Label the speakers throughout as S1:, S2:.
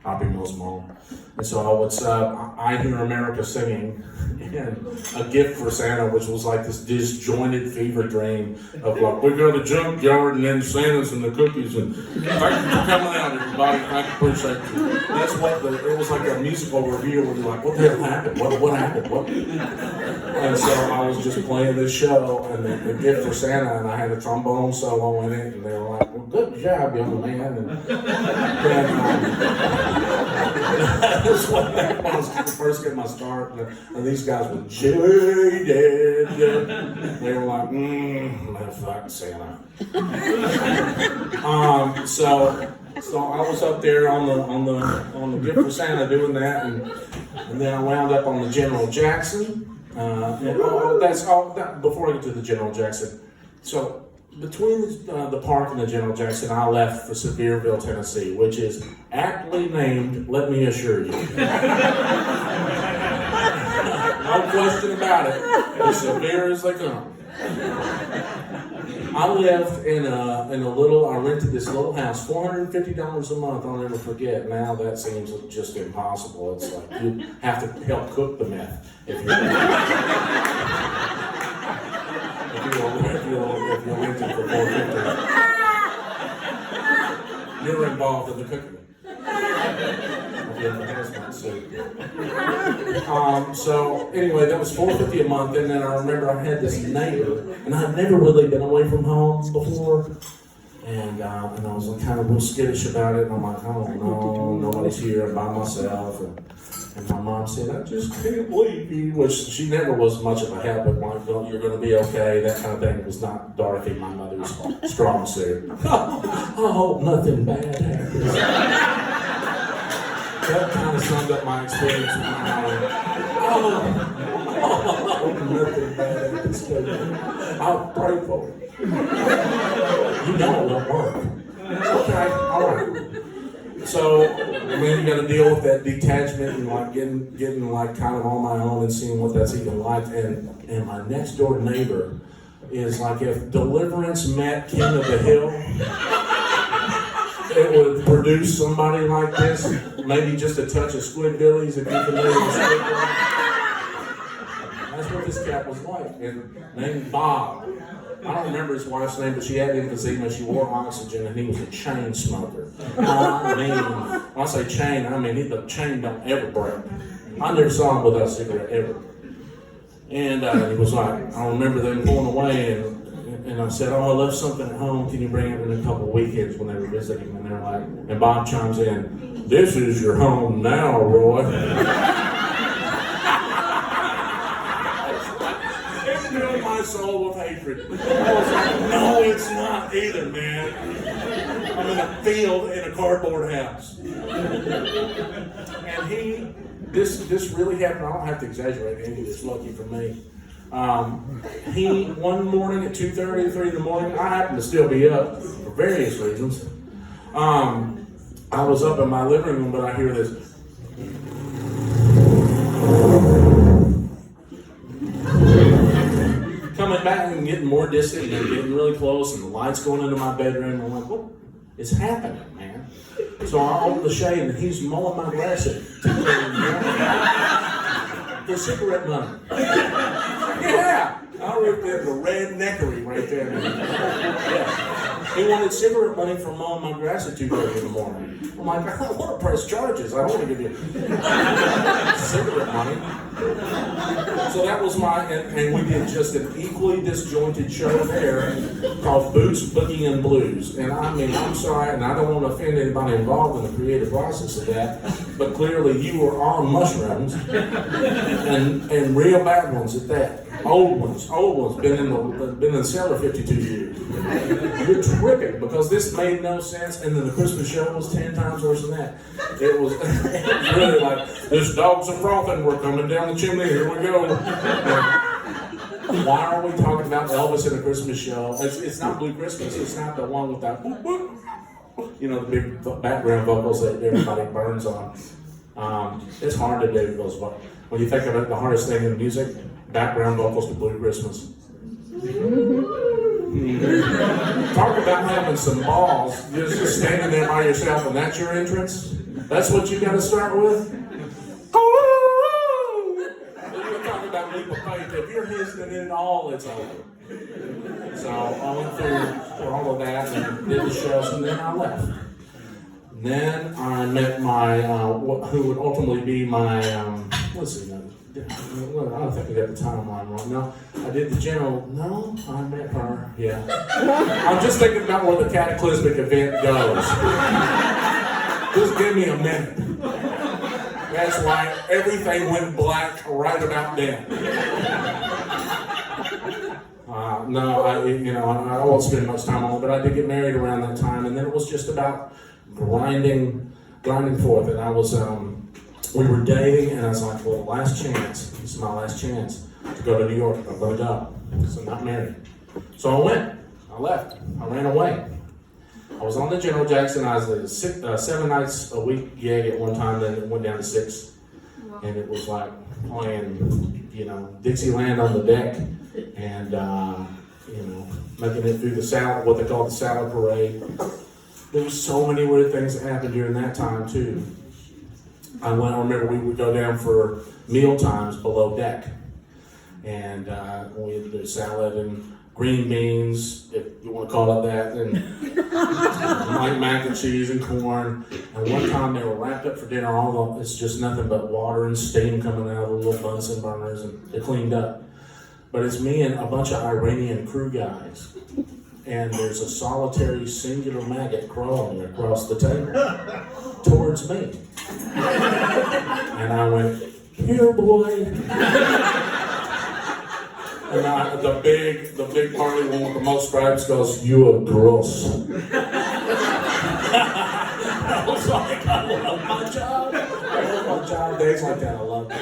S1: Happy Meals Mom. And so it's I Hear America Singing and A Gift for Santa, which was like this disjointed fever dream of like, we go to the junkyard and then Santa's and the cookies and thank you for coming out, everybody. I appreciate you. That's what it was like a musical review where you're like, what the hell happened? What happened? What? And so I was just playing this show and the Gift for Santa, and I had a trombone solo in it, and they were like, well, good job, young man. And then, that's what happened when I was first getting my start, and these guys were jaded. They were like, fuck Santa. So I was up there on the Gift for Santa doing that, and then I wound up on the General Jackson. That's all. Before I get to the General Jackson, so between the park and the General Jackson, I left for Sevierville, Tennessee, which is aptly named. Let me assure you, no question about it. As severe as they come. I lived in a little. I rented this little house, $450 a month. I'll never forget. Now that seems just impossible. It's like you have to help cook the meth if you're renting for $450. You're involved in the cooking. So anyway, that was $450 a month, and then I remember I had this neighbor, and I'd never really been away from home before, and I was like kind of real skittish about it, and I'm like, I don't know, nobody's here, I'm by myself, and my mom said, I just can't leave you, which she never was much of a help, but like, well, you're going to be okay, that kind of thing. It was not Dorothy, my mother's strong suit. I hope nothing bad happens. That kind of summed up my experience with my mom. Nothing bad happens to me. I'll pray for it. You know it won't work. Okay, all right. So, you got to deal with that detachment and like getting like kind of on my own and seeing what that's even like. And my next door neighbor is like if Deliverance met King of the Hill. It would produce somebody like this, maybe just a touch of Squidbillies if you're familiar with Squidbillies. That's what this cat was like, and named Bob. I don't remember his wife's name, but she had emphysema, she wore oxygen, and he was a chain smoker. When I say chain, I mean the chain don't ever break. I never saw him without a cigarette ever. And he was like, I remember them pulling away, and I said, oh, I left something at home. Can you bring it in a couple of weekends when they were visiting? And they're like, and Bob chimes in, this is your home now, Roy. It filled my soul with hatred. I was like, no, it's not either, man. I'm in a field in a cardboard house. And this really happened. I don't have to exaggerate any of this, lucky for me. One morning at 2:30, 3 in the morning, I happened to still be up for various reasons. I was up in my living room, but I hear this. Coming back and getting more distant and getting really close, and the lights going into my bedroom. I'm like, what is happening, man? So I open the shade, and he's mowing my grass at 2:30 in the morning. For cigarette money. Yeah, I ripped in the redneckery right there. Yeah. He wanted cigarette money for mowing my grass at 2:30 in the morning. I'm like, I don't want to press charges. I don't want to give you cigarette money. So that was and we did just an equally disjointed show there called Boots, Boogie, and Blues. And I mean, I'm sorry, and I don't want to offend anybody involved in the creative process of that, but clearly you were on mushrooms, and real bad ones at that. Old ones, been in the cellar 52 years. You're tripping because this made no sense, and then the Christmas show was 10 times worse than that. It was really like, this dog's a frothing, we're coming down the chimney, here we go. Why are we talking about Elvis in a Christmas show? It's not Blue Christmas, it's not the one with that, the big background vocals that everybody burns on. It's hard to do those vocals. When you think of it, the hardest thing in music, background vocals to Blue Christmas. Talk about having some balls. You're just standing there by yourself and that's your entrance. That's what you got to start with? Oh! You're talking about leap of faith. If you're hesitant in it all, it's over. So I went through all of that and did the shows, and then I left. Then I met my, who would ultimately be my, what's his name? I don't think I got the timeline wrong. No, I did the general. No, I met her. Yeah. I'm just thinking about where the cataclysmic event goes. Just give me a minute. That's why everything went black right about then. No, I won't spend much time on it, but I did get married around that time, and then it was just about grinding forth. And I was, we were dating, and I was like, well, last chance. This is my last chance to go to New York. I'm going to go. So I'm not married. So I went. I left. I ran away. I was on the General Jackson. I was at 7 nights a week gig at one time, then it went down to 6. Wow. And it was like playing, Dixieland on the deck, and, making it through the salad, what they call the salad parade. There were so many weird things that happened during that time, too. I remember we would go down for meal times below deck. And we would do salad and green beans, if you want to call it that, and like mac and cheese and corn. And one time they were wrapped up for dinner, it's just nothing but water and steam coming out of the little Bunsen burners, and they're cleaned up. But it's me and a bunch of Iranian crew guys. And there's a solitary singular maggot crawling across the table towards me. And I went, here, boy. And the big party one with the most stripes goes, you are gross. I was like, I love my job. I love my job. Days like that, I love it.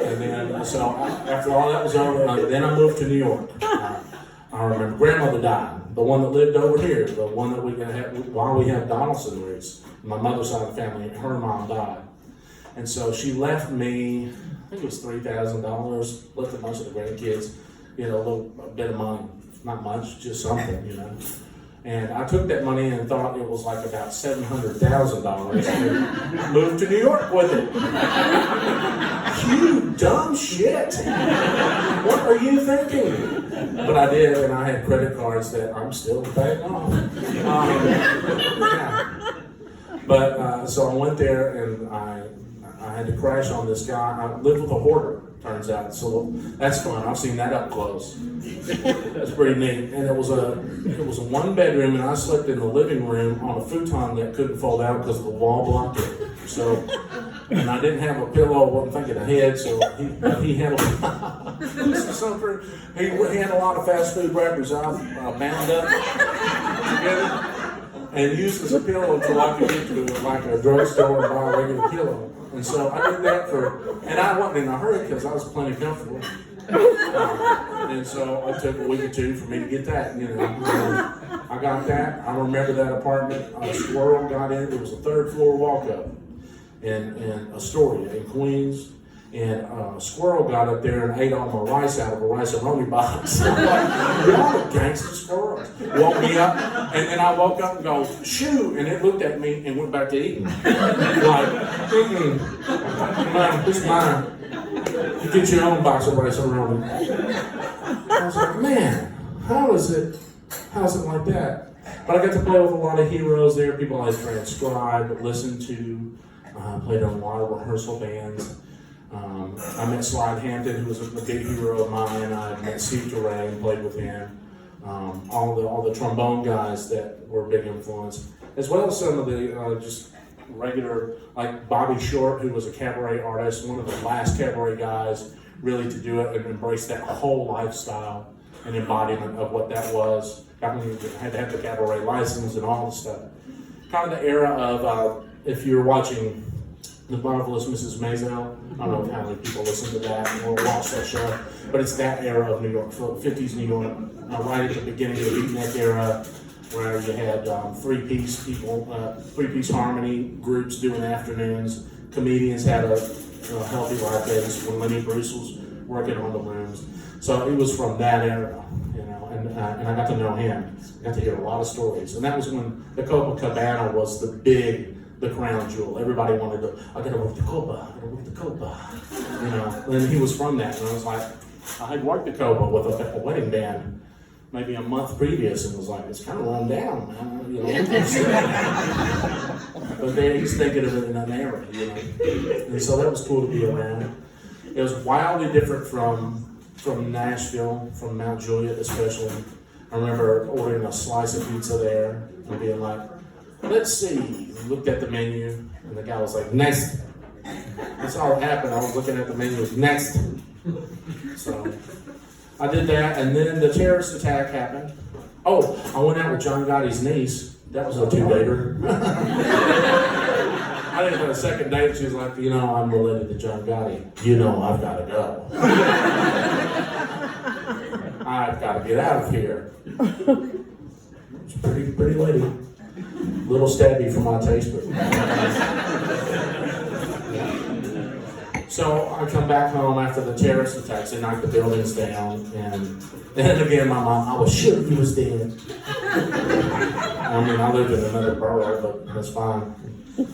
S1: And then, so after all that was over, then I moved to New York. I remember grandmother died, the one that lived over here, the one that we had while we had Donaldson roots. My mother's side of the family, her mom died. And so she left me, I think it was $3,000, left a bunch of the grandkids, a bit of money. Not much, just something, And I took that money and thought it was like about $700,000 and moved to New York with it. You dumb shit. What are you thinking? But I did, and I had credit cards that I'm still paying off. Yeah. But so I went there, and I had to crash on this guy. I lived with a hoarder, turns out. So that's fun. I've seen that up close. That's pretty neat. And it was a 1-bedroom, and I slept in the living room on a futon that couldn't fold out because the wall blocked it. So, and I didn't have a pillow. I wasn't thinking ahead, so he had he had a lot of fast food wrappers bound up together and used as a pillow until I could get to like a drugstore and buy a regular pillow. And so I did that and I wasn't in a hurry because I was plenty comfortable. And so it took a week or two for me to get that, I got that. I remember that apartment. A squirrel got in. It was a 3rd floor walk-up in Astoria in Queens. And a squirrel got up there and ate all my rice out of a rice-a-roni box. I'm like, y'all are gangster squirrels. Woke me up, and then I woke up and go, shoo, and it looked at me and went back to eating. Like, mine, this is mine. You get your own box of rice-a-roni. I was like, man, how is it like that? But I got to play with a lot of heroes there, people I transcribed, listened to, played on a lot of rehearsal bands. I met Slide Hampton, who was a big hero of mine. I met Steve Duray and played with him. All the trombone guys that were a big influence, as well as some of the just regular, like Bobby Short, who was a cabaret artist, one of the last cabaret guys really to do it and embrace that whole lifestyle and embodiment of what that was. I mean, you had to have the cabaret license and all the stuff. Kind of the era of, if you're watching The Marvelous Mrs. Maisel, I don't know how many people listen to that or watch that show, but it's that era of New York, 50s New York, right at the beginning of the beatnik era, where you had three-piece people, three-piece harmony groups doing afternoons. Comedians had a healthy life days when Lenny Bruce was working on the rooms. So it was from that era, and I got to know him. I got to hear a lot of stories. And that was when the Copacabana was the big the crown jewel. Everybody wanted to, I gotta work the Copa, I gotta work the Copa. You know, and he was from that, and I was like, I had worked the Copa with a wedding band maybe a month previous, and was like, it's kind of run down, man. You know, but then he's thinking of it in an era, you know. And so that was cool to be around. It was wildly different from Nashville, from Mount Juliet especially. I remember ordering a slice of pizza there and being like, let's see. Looked at the menu, and the guy was like, next. That's all that happened. I was looking at the menu, next. So I did that, and then the terrorist attack happened. Oh, I went out with John Gotti's niece. That was a two-dater. I didn't have a second date. She was like, you know, I'm related to John Gotti. You know, I've got to go. I've got to get out of here. It's a pretty lady. A little stabby for my taste, but. So I come back home after the terrorist attacks. They knocked the buildings down, and then again, my mom, I was sure he was dead. I mean, I lived in another borough, but that's fine.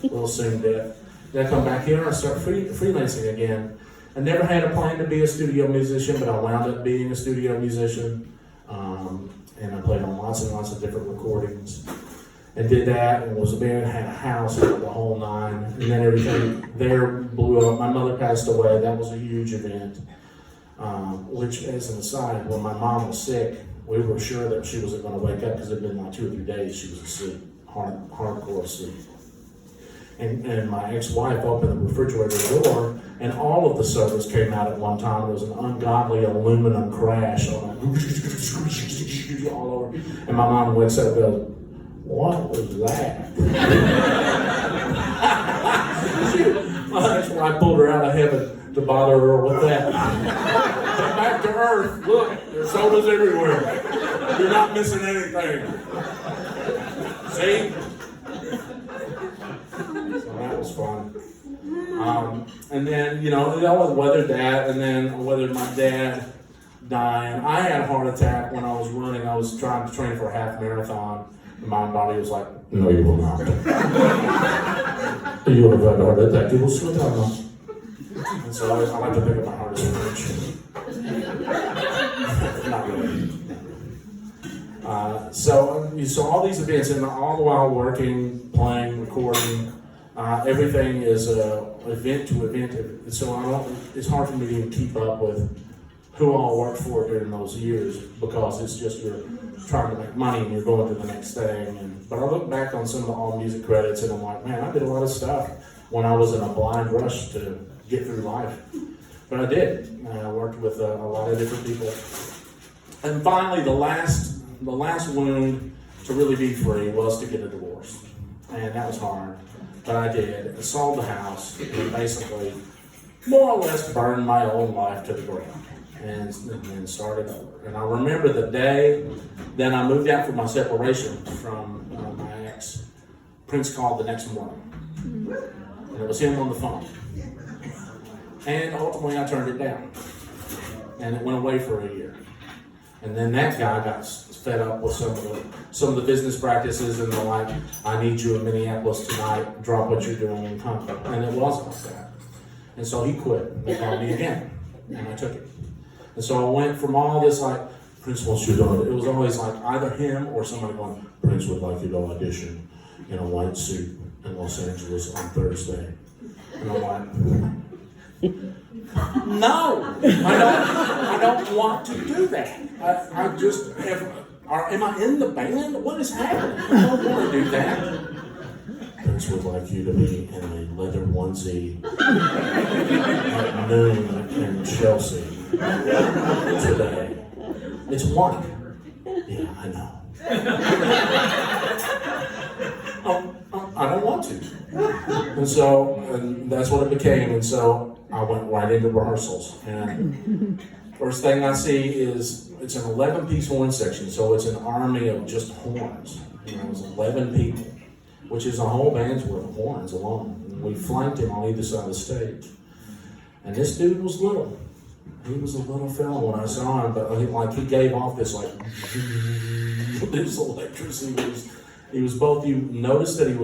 S1: We'll soon dead. Then I come back here and I start freelancing again. I never had a plan to be a studio musician, but I wound up being a studio musician. And I played on lots and lots of different recordings. And did that, and was a band, had a house, had the whole nine, and then everything there blew up. My mother passed away. That was a huge event. Which, as an aside, when my mom was sick, we were sure that she wasn't going to wake up because it had been like 2 or 3 days she was asleep, hardcore asleep. And my ex-wife opened the refrigerator door, and all of the sodas came out at one time. There was an ungodly aluminum crash on all over. And my mom wakes up and goes, what was that? My ex-wife pulled her out of heaven to bother her with that. Come back to earth. Look, there's sodas everywhere. You're not missing anything. See? So that was fun. And then, you know, I weathered that, and then I weathered my dad dying. I had a heart attack when I was running. I was trying to train for a half marathon. My body was like, no, you will not. You would have had a heart attack. You will slow down now. And so I like to think of my heart as a not really. So all these events, and all the while working, playing, recording, everything is event to event. So it's hard for me to even keep up with who all worked for during those years, because it's just you're trying to make money and you're going to the next thing. But I look back on some of the all music credits and I'm like, man, I did a lot of stuff when I was in a blind rush to get through life. But I did. I worked with a lot of different people. And finally, the last wound to really be free was to get a divorce. And that was hard. But I did. I sold the house and basically more or less burned my own life to the ground. And started over. And I remember the day that I moved out for my separation from my ex. Prince called the next morning. And it was him on the phone. And ultimately I turned it down. And it went away for a year. And then that guy got fed up with some of the business practices, and they're like, I need you in Minneapolis tonight, drop what you're doing and come. And it wasn't like that. And so he quit. They called me again. And I took it. And so I went from all this like, Prince wants you to do it. It was always like either him or somebody going, Prince would like you to audition in a white suit in Los Angeles on Thursday. And I'm like, no, I don't want to do that. I just am I in the band? What is happening? I don't want to do that. Prince would like you to be in a leather onesie at noon in Chelsea today. It's white. Yeah, I know. I don't want to. And that's what it became. And so I went right into rehearsals. And first thing I see is it's an 11-piece horn section. So it's an army of just horns. You know, it's 11 people, which is a whole band's worth of horns alone. And we flanked him on either side of the stage. And this dude was little. He was a little fellow when I saw him, but he gave off this this electricity. He was both, you noticed that he was